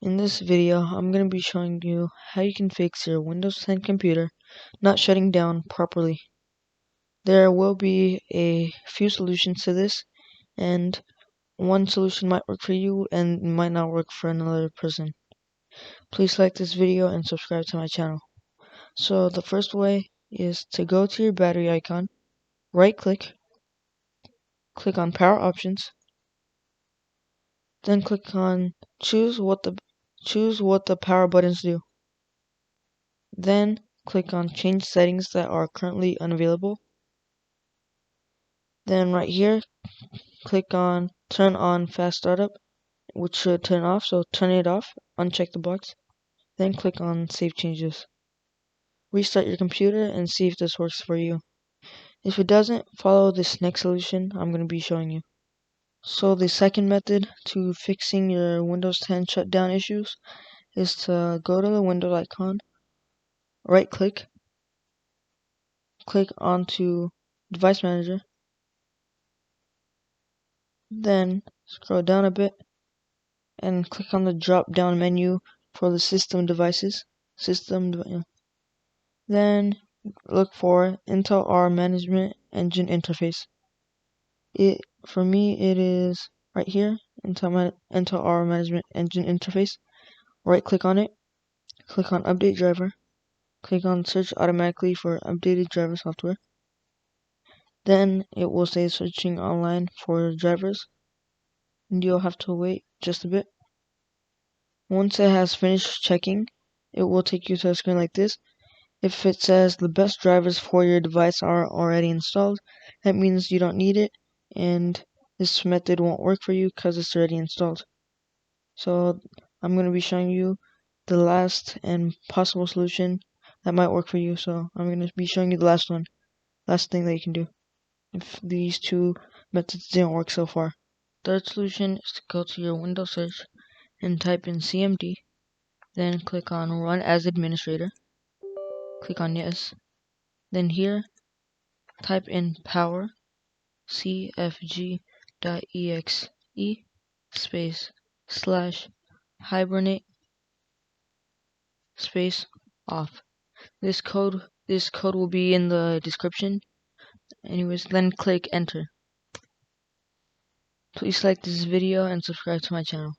In this video, I'm going to be showing you how you can fix your Windows 10 computer not shutting down properly. There will be a few solutions to this, and one solution might work for you and might not work for another person. Please like this video and subscribe to my channel. So the first way is to go to your battery icon, right click on power options, then click on choose what the power buttons do. Then click on change settings that are currently unavailable. Then right here, click on turn on fast startup, which should turn off, so turn it off, uncheck the box. Then click on save changes. Restart your computer and see if this works for you. If it doesn't, follow this next solution I'm going to be showing you. So the second method to fixing your Windows 10 shutdown issues is to go to the Windows icon, right click onto Device Manager, then scroll down a bit and click on the drop down menu for the system devices. Then look for Intel R Management Engine Interface. For me it is right here, Intel R Management Engine Interface. Right click on it, click on Update Driver, click on Search automatically for updated driver software. Then it will say searching online for drivers, and you'll have to wait just a bit. Once it has finished checking, it will take you to a screen like this. If it says the best drivers for your device are already installed, that means you don't need it, and this method won't work for you because it's already installed. So I'm going to be showing you the last and possible solution that might work for you. So I'm going to be showing you the last thing that you can do if these two methods didn't work so far. Third solution is to go to your Windows search and type in CMD, then click on Run as Administrator, click on Yes, then here type in power.cfg.exe space /hibernate space off. This code will be in the description. Anyways, then click enter. Please like this video and subscribe to my channel.